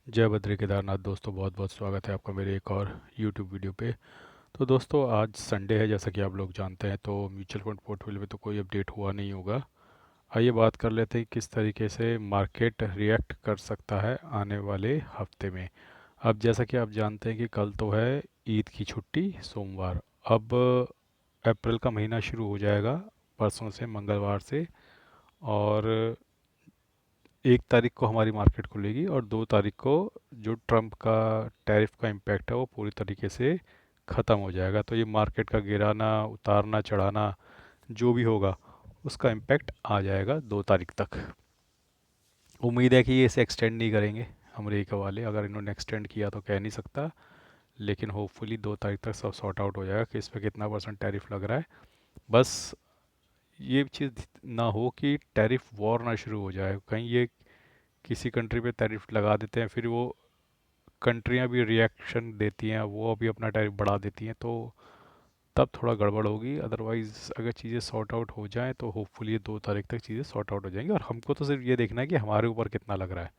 जय बद्री केदारनाथ दोस्तों, बहुत बहुत स्वागत है आपका मेरे एक और यूट्यूब वीडियो पे। तो दोस्तों, आज संडे है जैसा कि आप लोग जानते हैं, तो म्यूचुअल फंड पोर्टफोलियो में तो कोई अपडेट हुआ नहीं होगा। आइए बात कर लेते हैं किस तरीके से मार्केट रिएक्ट कर सकता है आने वाले हफ्ते में। अब जैसा कि आप जानते हैं कि कल तो है ईद की छुट्टी, सोमवार। अब अप्रैल का महीना शुरू हो जाएगा परसों से, मंगलवार से। और 1 तारीख को हमारी मार्केट खुलेगी और 2 तारीख को जो ट्रम्प का टैरिफ का इम्पैक्ट है वो पूरी तरीके से ख़त्म हो जाएगा। तो ये मार्केट का गिराना, उतारना, चढ़ाना जो भी होगा उसका इम्पैक्ट आ जाएगा 2 तारीख तक। उम्मीद है कि ये इसे एक्सटेंड नहीं करेंगे अमेरिका वाले। अगर इन्होंने एक्सटेंड किया तो कह नहीं सकता, लेकिन होपफुली 2 तारीख तक सब सॉर्ट आउट हो जाएगा कि इस पर कितना परसेंट टैरिफ लग रहा है। बस ये चीज़ ना हो कि टैरिफ वॉर ना शुरू हो जाए, कहीं ये किसी कंट्री पे टैरिफ लगा देते हैं, फिर वो कंट्रियां भी रिएक्शन देती हैं, वो भी अपना टैरिफ बढ़ा देती हैं, तो तब थोड़ा गड़बड़ होगी। अदरवाइज़ अगर चीज़ें सॉर्ट आउट हो जाएं तो होपफुली ये 2 तारीख तक चीज़ें सॉर्ट आउट हो जाएंगी। और हमको तो सिर्फ ये देखना है कि हमारे ऊपर कितना लग रहा है।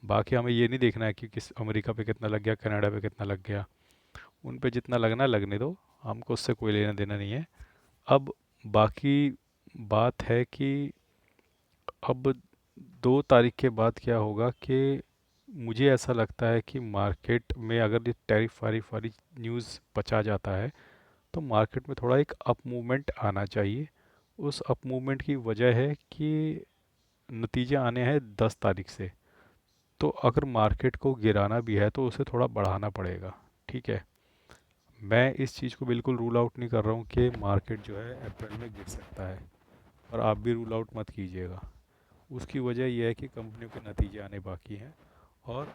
बाकी हमें ये नहीं देखना है कि किस अमेरिका पे कितना लग गया, कनाडा पे कितना लग गया। उन पे जितना लगना है लगने दो, हमको उससे कोई लेना देना नहीं है। अब बाकी बात है कि अब 2 तारीख के बाद क्या होगा कि मुझे ऐसा लगता है कि मार्केट में अगर ये टैरिफ वारिफ वाली न्यूज़ पचा जाता है तो मार्केट में थोड़ा एक अप मूवमेंट आना चाहिए। उस अप मूवमेंट की वजह है कि नतीजे आने हैं 10 तारीख से। तो अगर मार्केट को गिराना भी है तो उसे थोड़ा बढ़ाना पड़ेगा। ठीक है, मैं इस चीज़ को बिल्कुल रूल आउट नहीं कर रहा हूँ कि मार्केट जो है अप्रैल में गिर सकता है, और आप भी रूल आउट मत कीजिएगा। उसकी वजह यह है कि कंपनियों के नतीजे आने बाकी हैं, और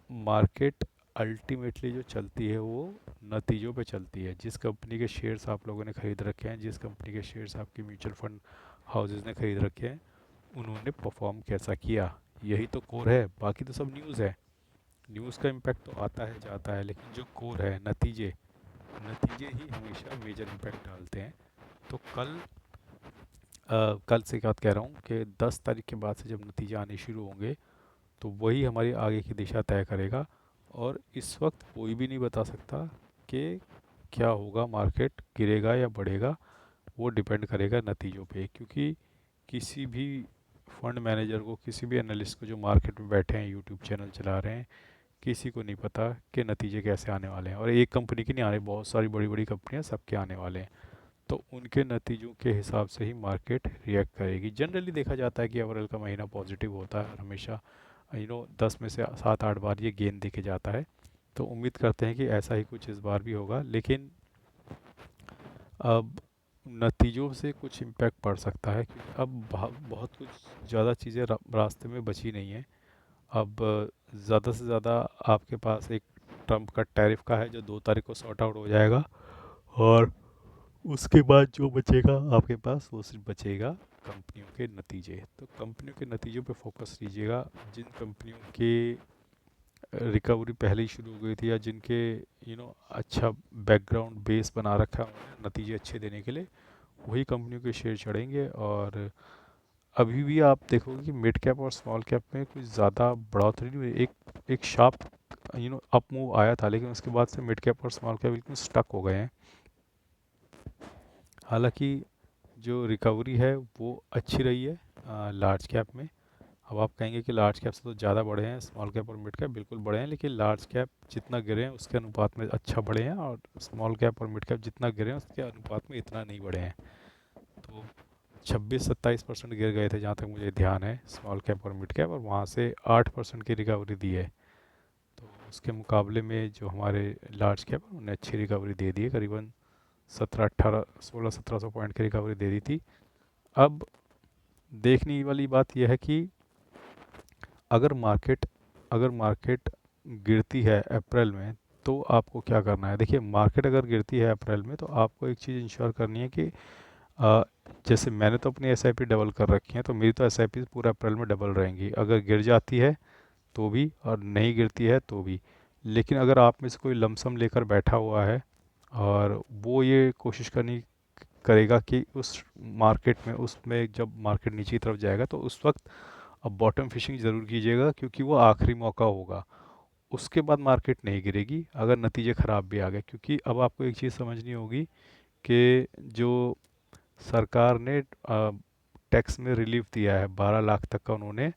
मार्केट अल्टीमेटली जो चलती है वो नतीजों पे चलती है। जिस कंपनी के शेयर्स आप लोगों ने खरीद रखे हैं, जिस कंपनी के शेयर्स आपकी म्यूचुअल फंड हाउसेज ने खरीद रखे हैं, उन्होंने परफॉर्म कैसा किया, यही तो कोर है। बाकी तो सब न्यूज़ है। न्यूज़ का इम्पैक्ट तो आता है जाता है, लेकिन जो कोर है, नतीजे, नतीजे ही हमेशा मेजर इम्पैक्ट डालते हैं। तो कल से बात कह रहा हूँ कि 10 तारीख के बाद से जब नतीजे आने शुरू होंगे तो वही हमारी आगे की दिशा तय करेगा। और इस वक्त कोई भी नहीं बता सकता कि क्या होगा, मार्केट गिरेगा या बढ़ेगा। वो डिपेंड करेगा नतीजों पे, क्योंकि किसी भी फंड मैनेजर को, किसी भी एनालिस्ट को जो मार्केट में बैठे हैं, यूट्यूब चैनल चला रहे हैं, किसी को नहीं पता कि नतीजे कैसे आने वाले हैं। और एक कंपनी के नहीं आने, बहुत सारी बड़ी बड़ी कंपनियां सबके आने वाले हैं। तो उनके नतीजों के हिसाब से ही मार्केट रिएक्ट करेगी। जनरली देखा जाता है कि अप्रैल का महीना पॉजिटिव होता है और हमेशा 10 में से 7-8 बार ये गेन देके जाता है। तो उम्मीद करते हैं कि ऐसा ही कुछ इस बार भी होगा, लेकिन अब नतीजों से कुछ इम्पैक्ट पड़ सकता है, क्योंकि अब बहुत कुछ ज़्यादा चीज़ें रास्ते में बची नहीं हैं। अब ज़्यादा से ज़्यादा आपके पास एक ट्रम्प का टैरिफ का है जो 2 तारीख को सॉर्ट आउट हो जाएगा, और उसके बाद जो बचेगा आपके पास वो सिर्फ बचेगा कंपनियों के नतीजे। तो कंपनियों के नतीजों पे फोकस कीजिएगा। जिन कंपनियों की रिकवरी पहले ही शुरू हो गई थी, या जिनके अच्छा बैकग्राउंड बेस बना रखा है उन्होंने नतीजे अच्छे देने के लिए, वही कंपनियों के शेयर चढ़ेंगे। और अभी भी आप देखोगे कि मिड कैप और स्मॉल कैप में कुछ ज़्यादा बढ़ोतरी नहीं हुई। एक एक शार्प अप मूव आया था, लेकिन उसके बाद से मिड कैप और स्मॉल कैप बिल्कुल स्टक हो गए हैं। हालांकि जो रिकवरी है वो अच्छी रही है लार्ज कैप में। अब आप कहेंगे कि लार्ज कैप से तो ज़्यादा बढ़े हैं, स्मॉल कैप और मिड कैप बिल्कुल बढ़े हैं, लेकिन लार्ज कैप जितना गिरे हैं उसके अनुपात में अच्छा बढ़े हैं, और स्मॉल कैप और मिड कैप जितना गिरे हैं उसके अनुपात में इतना नहीं बढ़े हैं। तो 26-27% गिर गए थे जहाँ तक मुझे ध्यान है, स्मॉल कैप और मिड कैप, और वहाँ से 8% की रिकवरी दी है। तो उसके मुकाबले में जो हमारे लार्ज कैप है उन्हें अच्छी रिकवरी दे दी है, करीबन 17-18 16-1700 पॉइंट की रिकवरी दे दी थी। अब देखने वाली बात यह है कि अगर मार्केट अगर मार्केट गिरती है अप्रैल में तो आपको क्या करना है। देखिए, मार्केट अगर गिरती है अप्रैल में तो आपको एक चीज़ इंश्योर करनी है कि अ, जैसे मैंने तो अपनी एसआईपी डबल कर रखी है, तो मेरी तो एसआईपी पूरा अप्रैल में डबल रहेंगी। अगर गिर जाती है तो भी, और नहीं गिरती है तो भी। लेकिन अगर आप में से कोई लमसम लेकर बैठा हुआ है और वो ये कोशिश करनी करेगा कि उस मार्केट में, उसमें जब मार्केट नीचे की तरफ जाएगा तो उस वक्त अब बॉटम फिशिंग ज़रूर कीजिएगा क्योंकि वो आखिरी मौका होगा, उसके बाद मार्केट नहीं गिरेगी अगर नतीजे ख़राब भी आ गए। क्योंकि अब आपको एक चीज़ समझनी होगी कि जो सरकार ने टैक्स में रिलीफ दिया है, 12 लाख तक का उन्होंने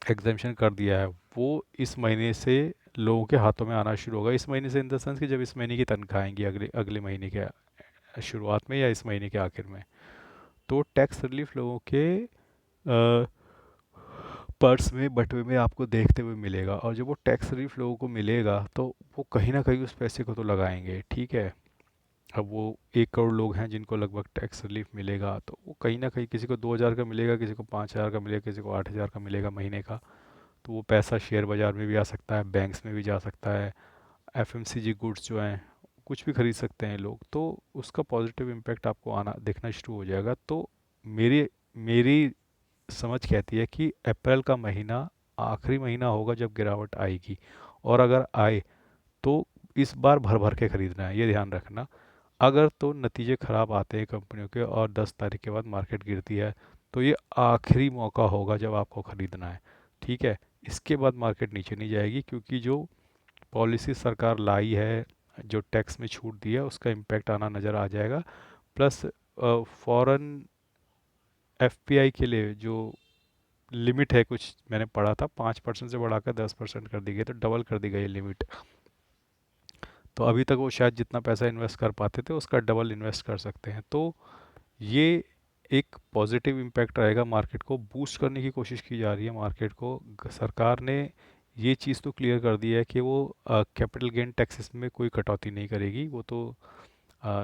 एग्जेम्पशन कर दिया है, वो इस महीने से लोगों के हाथों में आना शुरू होगा। इस महीने से इन द सेंस कि जब इस महीने की तनख्वाह आएंगी, अगले अगले महीने के शुरुआत में या इस महीने के आखिर में, तो टैक्स रिलीफ लोगों के पर्स में, बटुए में आपको देखते हुए मिलेगा। और जब वो टैक्स रिलीफ लोगों को मिलेगा तो वो कहीं ना कहीं उस पैसे को तो लगाएंगे, ठीक है। अब वो 1 करोड़ लोग हैं जिनको लगभग टैक्स रिलीफ मिलेगा, तो वो कहीं ना कहीं किसी को 2 हज़ार का मिलेगा, किसी को 5 हज़ार का मिलेगा, किसी को 8 हज़ार का मिलेगा महीने का। तो वो पैसा शेयर बाज़ार में भी आ सकता है, बैंक्स में भी जा सकता है, एफएमसीजी गुड्स जो हैं कुछ भी खरीद सकते हैं लोग, तो उसका पॉजिटिव इम्पैक्ट आपको आना दिखना शुरू हो जाएगा। तो मेरी मेरी समझ कहती है कि अप्रैल का महीना आखिरी महीना होगा जब गिरावट आएगी, और अगर आए तो इस बार भर भर के खरीदना है, ये ध्यान रखना। अगर तो नतीजे ख़राब आते हैं कंपनियों के और 10 तारीख के बाद मार्केट गिरती है, तो ये आखिरी मौका होगा जब आपको ख़रीदना है, ठीक है। इसके बाद मार्केट नीचे नहीं जाएगी क्योंकि जो पॉलिसी सरकार लाई है, जो टैक्स में छूट दी है, उसका इम्पैक्ट आना नज़र आ जाएगा। प्लस फॉरेन एफपीआई के लिए जो लिमिट है, कुछ मैंने पढ़ा था 5% से बढ़ाकर 10% कर दी गई, तो डबल कर दी गई लिमिट। तो अभी तक वो शायद जितना पैसा इन्वेस्ट कर पाते थे उसका डबल इन्वेस्ट कर सकते हैं। तो ये एक पॉजिटिव इम्पैक्ट रहेगा, मार्केट को बूस्ट करने की कोशिश की जा रही है। मार्केट को सरकार ने ये चीज़ तो क्लियर कर दी है कि वो कैपिटल गेन टैक्सेस में कोई कटौती नहीं करेगी, वो तो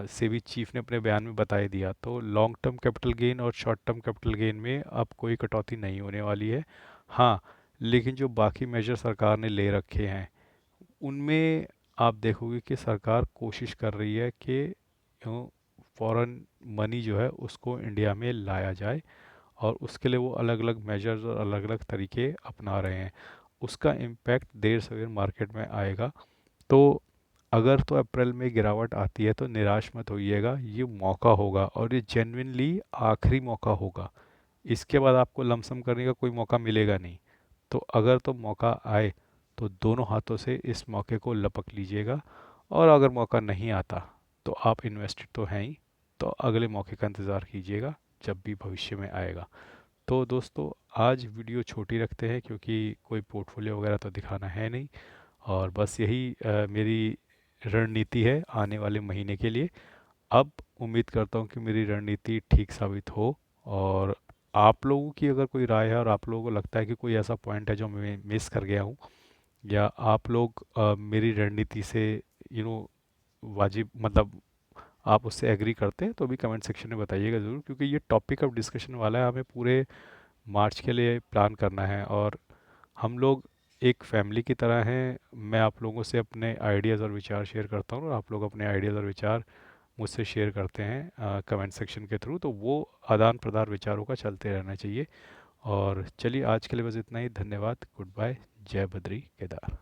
सेबी चीफ ने अपने बयान में बता ही दिया। तो लॉन्ग टर्म कैपिटल गेन और शॉर्ट टर्म कैपिटल गेन में अब कोई कटौती नहीं होने वाली है। हाँ, लेकिन जो बाकी मेजर सरकार ने ले रखे हैं उनमें आप देखोगे कि सरकार कोशिश कर रही है कि फॉरेन मनी जो है उसको इंडिया में लाया जाए, और उसके लिए वो अलग अलग मेजर्स और अलग अलग तरीके अपना रहे हैं। उसका इम्पैक्ट देर सवेर मार्केट में आएगा। तो अगर तो अप्रैल में गिरावट आती है तो निराश मत होइएगा, ये मौका होगा और ये जेन्युइनली आखिरी मौका होगा। इसके बाद आपको लमसम करने का कोई मौका मिलेगा नहीं। तो अगर तो मौका आए तो दोनों हाथों से इस मौके को लपक लीजिएगा, और अगर मौका नहीं आता तो आप इन्वेस्टेड तो हैं ही, तो अगले मौके का इंतज़ार कीजिएगा जब भी भविष्य में आएगा। तो दोस्तों, आज वीडियो छोटी रखते हैं क्योंकि कोई पोर्टफोलियो वगैरह तो दिखाना है नहीं, और बस यही मेरी रणनीति है आने वाले महीने के लिए। अब उम्मीद करता हूँ कि मेरी रणनीति ठीक साबित हो, और आप लोगों की अगर कोई राय है और आप लोगों को लगता है कि कोई ऐसा पॉइंट है जो मैं मिस कर गया हूँ, या आप लोग मेरी रणनीति से वाजिब मतलब आप उससे एग्री करते हैं, तो भी कमेंट सेक्शन में बताइएगा ज़रूर, क्योंकि ये टॉपिक ऑफ डिस्कशन वाला है। हमें पूरे मार्च के लिए प्लान करना है, और हम लोग एक फैमिली की तरह हैं। मैं आप लोगों से अपने आइडियाज़ और विचार शेयर करता हूँ, और आप लोग अपने आइडियाज़ और विचार मुझसे शेयर करते हैं कमेंट सेक्शन के थ्रू। तो वो आदान प्रदान विचारों का चलते रहना चाहिए। और चलिए, आज के लिए बस इतना ही। धन्यवाद, गुड बाय, जय बद्री केदार।